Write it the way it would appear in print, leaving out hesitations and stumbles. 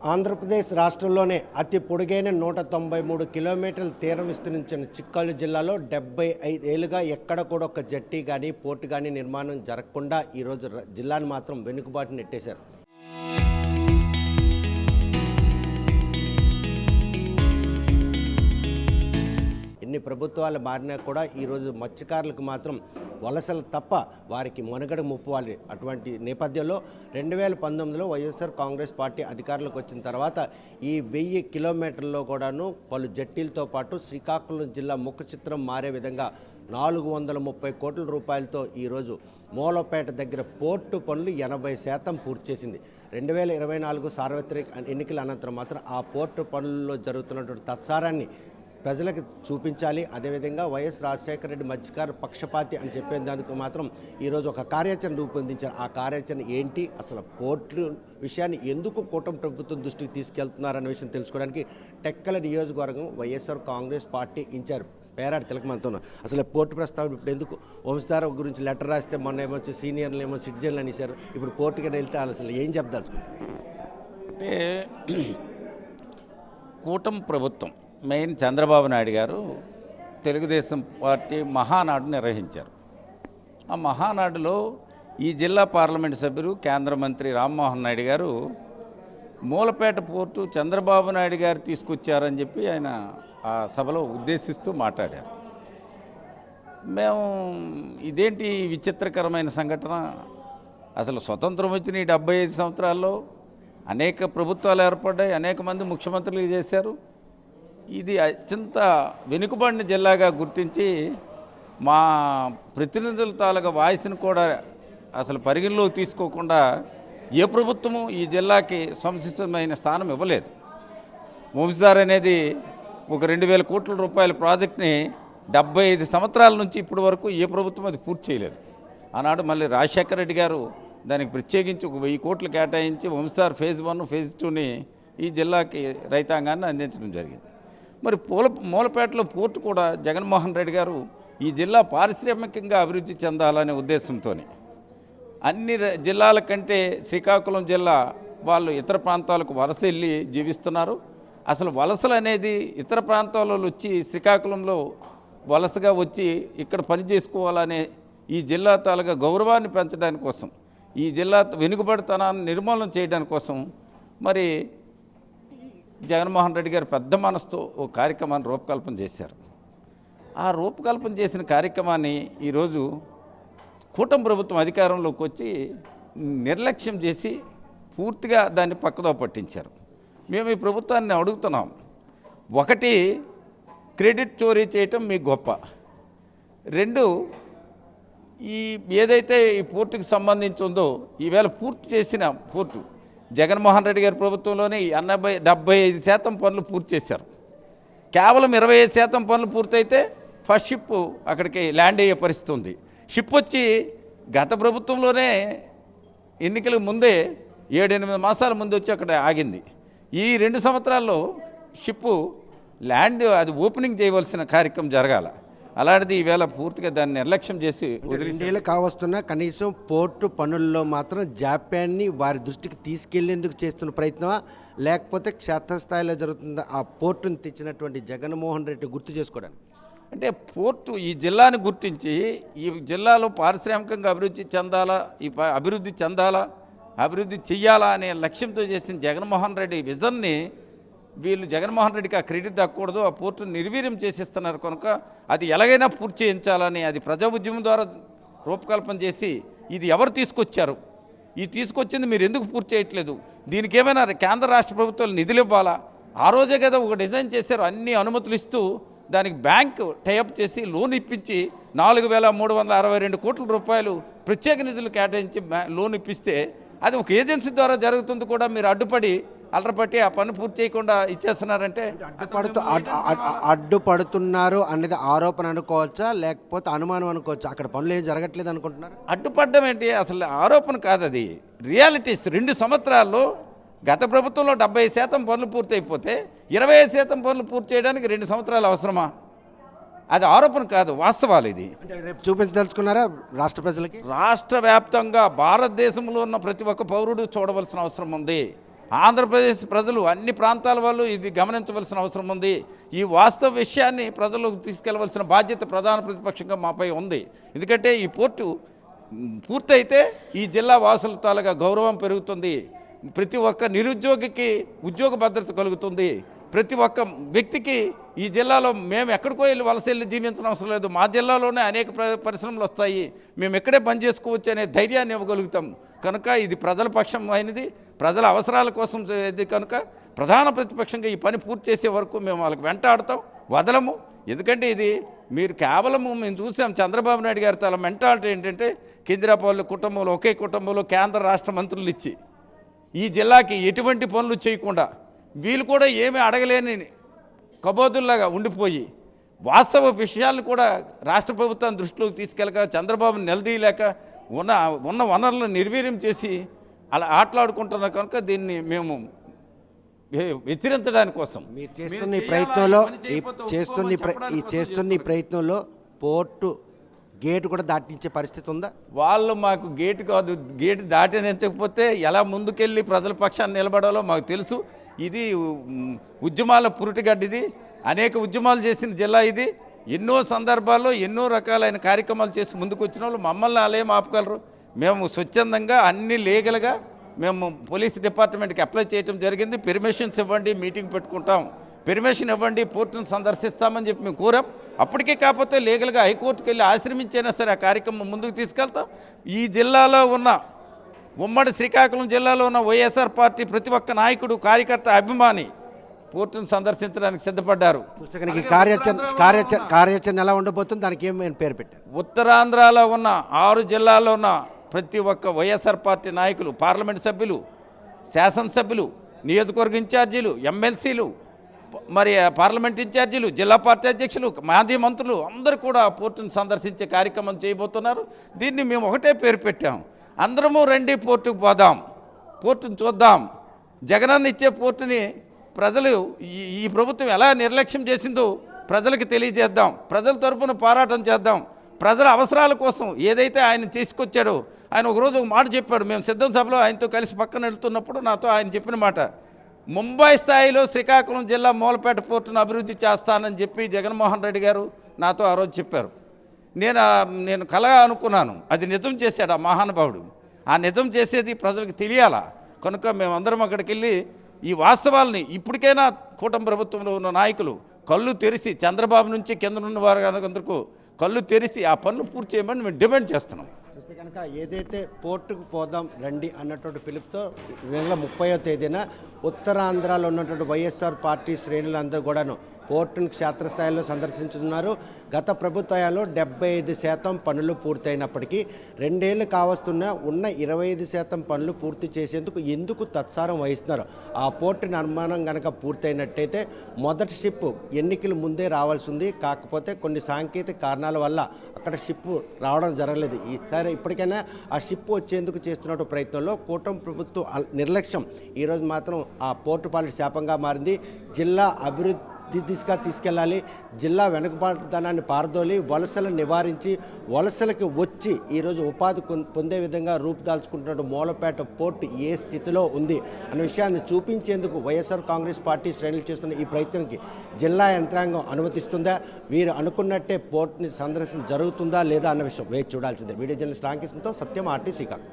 ఆంధ్రప్రదేశ్ రాష్ట్రంలోనే అతి పొడుగైన 193 కిలోమీటర్ల తీరం విస్తరించిన చిక్కళ్ళు జిల్లాలో 75 ఏళ్లుగా ఎక్కడ కూడా ఒక జట్టి కానీ పోర్టు కానీ నిర్మాణం జరగకుండా ఈరోజు జిల్లాను మాత్రం వెనుకబాటు నెట్టేశారు. ఎన్ని ప్రభుత్వాలు మారినా కూడా ఈరోజు మత్స్యకారులకు మాత్రం వలసలు తప్ప వారికి మనుగడ ముప్పువాలి. అటువంటి నేపథ్యంలో 2019లో వైఎస్ఆర్ కాంగ్రెస్ పార్టీ అధికారంలోకి వచ్చిన తర్వాత ఈ 1000 కిలోమీటర్లలో కూడాను పలు జట్టీలతో పాటు శ్రీకాకుళం జిల్లా ముఖ చిత్రం మారే విధంగా 430 కోట్ల రూపాయలతో ఈరోజు మూలపేట దగ్గర పోర్టు పనులు 80% పూర్తి చేసింది. 2024 సార్వత్రిక ఎన్నికల అనంతరం మాత్రం ఆ పోర్టు పనుల్లో జరుగుతున్నటువంటి తత్సారాన్ని ప్రజలకు చూపించాలి. అదేవిధంగా వైఎస్ రాజశేఖర రెడ్డి మత్స్యకారు పక్షపాతి అని చెప్పేందుకు మాత్రం ఈరోజు ఒక కార్యాచరణ రూపొందించారు. ఆ కార్యాచరణ ఏంటి, అసలు పోర్టు విషయాన్ని ఎందుకు కూటమి ప్రభుత్వం దృష్టికి తీసుకెళ్తున్నారన్న విషయం తెలుసుకోవడానికి టెక్కల నియోజకవర్గం వైఎస్ఆర్ కాంగ్రెస్ పార్టీ ఇన్ఛార్జ్ పేరాడి తిలకమంతో అసలు పోర్టు ప్రస్తావన ఇప్పుడు ఎందుకు వంశధార గురించి లెటర్ రాస్తే మొన్న ఏమొచ్చి సీనియర్లు ఏమో సిటిజన్లు అనేసారు, ఇప్పుడు పోర్టుకి వెళ్తే అసలు ఏం చెప్దాల్సుకున్నారు? అంటే కూటమి ప్రభుత్వం మెయిన్ చంద్రబాబు నాయుడు గారు తెలుగుదేశం పార్టీ మహానాడు నిర్వహించారు. ఆ మహానాడులో ఈ జిల్లా పార్లమెంటు సభ్యులు కేంద్ర మంత్రి రామ్మోహన్ నాయుడు గారు మూలపేట పోర్టు చంద్రబాబు నాయుడు గారు తీసుకొచ్చారని చెప్పి ఆయన ఆ సభలో ఉద్దేశిస్తూ మాట్లాడారు. మేము ఇదేంటి విచిత్రకరమైన సంఘటన, అసలు స్వతంత్రం వచ్చిన ఈ 75 సంవత్సరాల్లో అనేక ప్రభుత్వాలు ఏర్పడ్డాయి, అనేక మంది ముఖ్యమంత్రులు చేశారు. ఇది అత్యంత వెనుకబడిన జిల్లాగా గుర్తించి మా ప్రతినిధుల తాలూకా వాయిస్ని కూడా అసలు పరిగణలో తీసుకోకుండా ఏ ప్రభుత్వము ఈ జిల్లాకి సముచితమైన స్థానం ఇవ్వలేదు. వంశధార అనేది ఒక 2000 కోట్ల రూపాయల ప్రాజెక్ట్ని 75 సంవత్సరాల నుంచి ఇప్పటి వరకు ఏ ప్రభుత్వం అది పూర్తి చేయలేదు. ఆనాడు మళ్ళీ రాజశేఖర రెడ్డి గారు దానికి ప్రత్యేకించి ఒక 1000 కోట్లు కేటాయించి వంశధార ఫేజ్ 1 ఫేజ్ 2ని ఈ జిల్లాకి రైతాంగాన్ని అందించడం జరిగింది. మరి మూలపేటలో పోర్టు కూడా జగన్మోహన్ రెడ్డి గారు ఈ జిల్లా పారిశ్రామికంగా అభివృద్ధి చెందాలనే ఉద్దేశంతో అన్ని జిల్లాల కంటే శ్రీకాకుళం జిల్లా వాళ్ళు ఇతర ప్రాంతాలకు వలస వెళ్ళి జీవిస్తున్నారు. అసలు వలసలు అనేది ఇతర ప్రాంతాలలో వచ్చి శ్రీకాకుళంలో వలసగా వచ్చి ఇక్కడ పని చేసుకోవాలనే ఈ జిల్లా తాలూకా గౌరవాన్ని పెంచడానికి కోసం, ఈ జిల్లా వెనుకబడితనాన్ని నిర్మూలన చేయడానికి కోసం మరి జగన్మోహన్ రెడ్డి గారు పెద్ద మనసుతో ఓ కార్యక్రమాన్ని రూపకల్పన చేశారు. ఆ రూపకల్పన చేసిన కార్యక్రమాన్ని ఈరోజు కూటమి ప్రభుత్వం అధికారంలోకి వచ్చి నిర్లక్ష్యం చేసి పూర్తిగా దాన్ని పక్కదో పట్టించారు. మేము ఈ ప్రభుత్వాన్ని అడుగుతున్నాం, ఒకటి క్రెడిట్ చోరీ చేయటం మీకు గొప్ప, రెండు ఈ ఏదైతే ఈ పోర్టుకి సంబంధించి ఉందో ఈవేళ పూర్తి చేసిన పోర్టు జగన్మోహన్ రెడ్డి గారి ప్రభుత్వంలోనే 75% పనులు పూర్తి చేశారు. కేవలం 25% పనులు పూర్తయితే ఫస్ట్ షిప్ అక్కడికి ల్యాండ్ అయ్యే పరిస్థితి ఉంది. షిప్ వచ్చి గత ప్రభుత్వంలోనే ఎన్నికలకు ముందే 7-8 మాసాల ముందు వచ్చి అక్కడ ఆగింది. ఈ 2 సంవత్సరాల్లో షిప్పు ల్యాండ్ అది ఓపెనింగ్ చేయవలసిన కార్యక్రమం జరగాల, అలాంటిది ఈవేళ పూర్తిగా దాన్ని నిర్లక్ష్యం చేసి వదిలేళ్ళు కావస్తున్నా కనీసం పోర్టు పనుల్లో మాత్రం జాప్యాన్ని వారి దృష్టికి తీసుకెళ్లేందుకు చేస్తున్న ప్రయత్నమా, లేకపోతే క్షేత్రస్థాయిలో జరుగుతుందా ఆ పోర్టును తెచ్చినటువంటి జగన్మోహన్ రెడ్డి గుర్తు చేసుకోవడానికి? అంటే పోర్టు ఈ జిల్లాని గుర్తించి ఈ జిల్లాలో పారిశ్రామికంగా అభివృద్ధి చెందాలా, అభివృద్ధి చెయ్యాలా అనే లక్ష్యంతో చేసిన జగన్మోహన్ రెడ్డి విజన్ని వీళ్ళు జగన్మోహన్ రెడ్డికి ఆ క్రెడిట్ దక్కకూడదు, ఆ పోర్టును నిర్వీర్యం చేసేస్తున్నారు కనుక అది ఎలాగైనా పూర్తి చేయించాలని అది ప్రజా ఉద్యమం ద్వారా రూపకల్పన చేసి ఇది ఎవరు తీసుకొచ్చారు, ఈ తీసుకొచ్చింది మీరు ఎందుకు పూర్తి చేయట్లేదు, దీనికి ఏమైనా కేంద్ర రాష్ట్ర ప్రభుత్వాలు నిధులు ఇవ్వాలా, ఆ రోజే కదా ఒక డిజైన్ చేశారు, అన్ని అనుమతులు ఇస్తూ దానికి బ్యాంకు టైఅప్ చేసి లోన్ ఇప్పించి 4362 కోట్ల రూపాయలు ప్రత్యేక నిధులు కేటాయించి లోన్ ఇప్పిస్తే అది ఒక ఏజెన్సీ ద్వారా జరుగుతుంది కూడా మీరు అడ్డుపడి అల్లరపట్టి ఆ పని పూర్తి చేయకుండా ఇచ్చేస్తున్నారంటే అడ్డుపడుతున్నారు అనేది ఆరోపణ అనుకోవచ్చా, లేకపోతే అనుమానం అనుకోవచ్చా? అక్కడ పనులు ఏం జరగట్లేదు అనుకుంటున్నారు? అడ్డుపడడం ఏంటి, అసలు ఆరోపణ కాదు, అది రియాలిటీస్. 2 సంవత్సరాల్లో గత ప్రభుత్వంలో 70% పనులు పూర్తి అయిపోతే 25% పనులు పూర్తి చేయడానికి 2 సంవత్సరాలు అవసరమా? అది ఆరోపణ కాదు, వాస్తవాలు. ఇది రేపు చూపించదలుచుకున్నారా రాష్ట్ర ప్రజలకి? రాష్ట్ర వ్యాప్తంగా భారతదేశంలో ఉన్న ప్రతి ఒక్క పౌరుడు చూడవలసిన అవసరం ఉంది. ఆంధ్రప్రదేశ్ ప్రజలు అన్ని ప్రాంతాల వాళ్ళు ఇది గమనించవలసిన అవసరం ఉంది. ఈ వాస్తవ విషయాన్ని ప్రజలకు తీసుకెళ్లవలసిన బాధ్యత ప్రధాన ప్రతిపక్షంగా మాపై ఉంది. ఎందుకంటే ఈ పోర్టు పూర్తయితే ఈ జిల్లా వాసుల తాలూగా గౌరవం పెరుగుతుంది. ప్రతి ఒక్క నిరుద్యోగికి ఉద్యోగ భద్రత కలుగుతుంది. ప్రతి ఒక్క వ్యక్తికి ఈ జిల్లాలో మేము ఎక్కడికో వెళ్ళి వలస వెళ్ళి జీవించడం అవసరం లేదు, మా జిల్లాలోనే అనేక పరిశ్రమలు వస్తాయి, మేము ఎక్కడే పని చేసుకోవచ్చు అనే ధైర్యాన్ని ఇవ్వగలుగుతాం. కనుక ఇది ప్రజల పక్షం అయినది, ప్రజల అవసరాల కోసం ఇది. కనుక ప్రధాన ప్రతిపక్షంగా ఈ పని పూర్తి చేసే వరకు మేము వాళ్ళకి వెంటాడుతాం, వదలము. ఎందుకంటే ఇది మీరు కేవలము మేము చూసాం చంద్రబాబు నాయుడు గారి తల మెంటాలిటీ ఏంటంటే కేంద్రపాలెం కుటుంబంలో ఒకే కుటుంబంలో కేంద్ర రాష్ట్ర మంత్రులు ఇచ్చి ఈ జిల్లాకి ఎటువంటి పనులు చేయకుండా వీళ్ళు కూడా ఏమీ అడగలేని కబోదుల్లాగా ఉండిపోయి వాస్తవ విషయాలను కూడా రాష్ట్ర ప్రభుత్వాన్ని దృష్టిలోకి తీసుకెళ్ళక చంద్రబాబుని నిలదీయలేక ఉన్న వనరులను నిర్వీర్యం చేసి అలా ఆటలాడుకుంటున్నారు. కనుక దీన్ని మేము హెచ్చరించడానికి కోసం మీరు చేస్తున్న ఈ ప్రయత్నంలో చేస్తున్న ఈ ప్రయత్నంలో పోర్టు గేటు కూడా దాటించే పరిస్థితి ఉందా? వాళ్ళు మాకు గేటు కాదు, గేటు దాటించకపోతే ఎలా ముందుకెళ్ళి ప్రజల పక్షాన్ని నిలబడాలో మాకు తెలుసు. ఇది ఉద్యమాల పురిటిగడ్డిది, అనేక ఉద్యమాలు చేసిన జిల్లా ఇది. ఎన్నో సందర్భాల్లో ఎన్నో రకాలైన కార్యక్రమాలు చేసి ముందుకు వచ్చిన వాళ్ళు మమ్మల్ని అలేం ఆపగలరు? మేము స్వచ్ఛందంగా అన్ని లీగల్గా మేము పోలీస్ డిపార్ట్మెంట్కి అప్లై చేయడం జరిగింది. పెర్మిషన్స్ ఇవ్వండి, మీటింగ్ పెట్టుకుంటాం, పెర్మిషన్ ఇవ్వండి, పోర్టును సందర్శిస్తామని చెప్పి మేము కోరాం. అప్పటికే కాకపోతే లీగల్గా హైకోర్టుకు వెళ్ళి ఆశ్రమించైనా సరే ఆ కార్యక్రమం ముందుకు తీసుకెళ్తాం. ఈ జిల్లాలో ఉన్న ఉమ్మడి శ్రీకాకుళం జిల్లాలో ఉన్న వైఎస్ఆర్ పార్టీ ప్రతి ఒక్క నాయకుడు, కార్యకర్త, అభిమాని పోర్టును సందర్శించడానికి సిద్ధపడ్డారు. కార్యాచరణ ఎలా ఉండబోతుంది, దానికి ఏమైనా పేరు పెట్టారు? ఉత్తరాంధ్రలో ఉన్న 6 జిల్లాల్లో ఉన్న ప్రతి ఒక్క వైఎస్ఆర్ పార్టీ నాయకులు, పార్లమెంట్ సభ్యులు, శాసనసభ్యులు, నియోజకవర్గ ఇన్ఛార్జీలు, ఎమ్మెల్సీలు, మరి పార్లమెంట్ ఇన్ఛార్జీలు, జిల్లా పార్టీ అధ్యక్షులు, మాజీ మంత్రులు అందరూ కూడా పోర్టును సందర్శించే కార్యక్రమం చేయబోతున్నారు. దీన్ని మేము ఒకటే పేరు పెట్టాం, అందరము రండి పోర్టుకు పోదాం, పోర్టును చూద్దాం. జగనన్న ఇచ్చే పోర్టుని ప్రజలు ఈ ప్రభుత్వం ఎలా నిర్లక్ష్యం చేసిందో ప్రజలకు తెలియజేద్దాం, ప్రజల తరపున పోరాటం చేద్దాం. ప్రజల అవసరాల కోసం ఏదైతే ఆయన తీసుకొచ్చాడో, ఆయన ఒకరోజు ఒక మాట చెప్పాడు. మేము సిద్ధం సభలో ఆయనతో కలిసి పక్కన వెళ్తున్నప్పుడు నాతో ఆయన చెప్పిన మాట, ముంబై స్థాయిలో శ్రీకాకుళం జిల్లా మూలపేట పోర్టును అభివృద్ధి చేస్తానని చెప్పి జగన్మోహన్ రెడ్డి గారు నాతో ఆ రోజు చెప్పారు. నేను కలగా అనుకున్నాను, అది నిజం చేశాడు ఆ మహానుభావుడు. ఆ నిజం చేసేది ప్రజలకు తెలియాలా. కనుక మేమందరం అక్కడికి వెళ్ళి ఈ వాస్తవాల్ని ఇప్పటికైనా కూటమి ప్రభుత్వంలో ఉన్న నాయకులు కళ్ళు తెరిచి, చంద్రబాబు నుంచి కింద ఉన్న వారు అందరికీ కళ్ళు తెరిచి ఆ పనులు పూర్తి చేయమని మేము డిమాండ్ చేస్తున్నాం. కనుక ఏదైతే పోర్టుకు పోదాం రండి అన్నటువంటి పిలుపుతో నెల 30వ తేదీన ఉత్తరాంధ్రలో ఉన్నటువంటి వైఎస్ఆర్ పార్టీ శ్రేణులందరూ కూడాను పోర్టును క్షేత్రస్థాయిలో సందర్శించుతున్నారు. గత ప్రభుత్వాల్లో 75% పనులు పూర్తయినప్పటికీ 2 ఏళ్ళు కావస్తున్న ఉన్న 25% పనులు పూర్తి చేసేందుకు ఎందుకు తత్సారం వహిస్తున్నారు? ఆ పోర్టు నిర్మాణం కనుక పూర్తయినట్టయితే మొదటి షిప్ ఎన్నికల ముందే రావాల్సి ఉంది. కాకపోతే కొన్ని సాంకేతిక కారణాల వల్ల అక్కడ షిప్ రావడం జరగలేదు. ఈసారి ఇప్పటికైనా ఆ షిప్ వచ్చేందుకు చేస్తున్న ప్రయత్నంలో కూటమి ప్రభుత్వం నిర్లక్ష్యం ఈరోజు మాత్రం ఆ పోర్టు పాలిట శాపంగా మారింది. జిల్లా అభివృద్ధి దిశగా తీసుకెళ్ళాలి, జిల్లా వెనుకబాటుతనాన్ని పారదోలి వలసలను నివారించి వలసలకు వచ్చి ఈరోజు ఉపాధి పొందే విధంగా రూపుదాల్చుకుంటున్న మూలపేట పోర్టు ఏ స్థితిలో ఉంది అన్న విషయాన్ని చూపించేందుకు వైఎస్ఆర్ కాంగ్రెస్ పార్టీ శ్రేణులు చేస్తున్న ఈ ప్రయత్నానికి జిల్లా యంత్రాంగం అనుమతిస్తుందా, వీరు అనుకున్నట్టే పోర్టుని సందర్శన జరుగుతుందా లేదా అన్న విషయం వేచి చూడాల్సిందే. వీడియో జర్నలిస్ట్ రామకృష్ణతో సత్యం, ఆర్టీ శ్రీకాకుళం.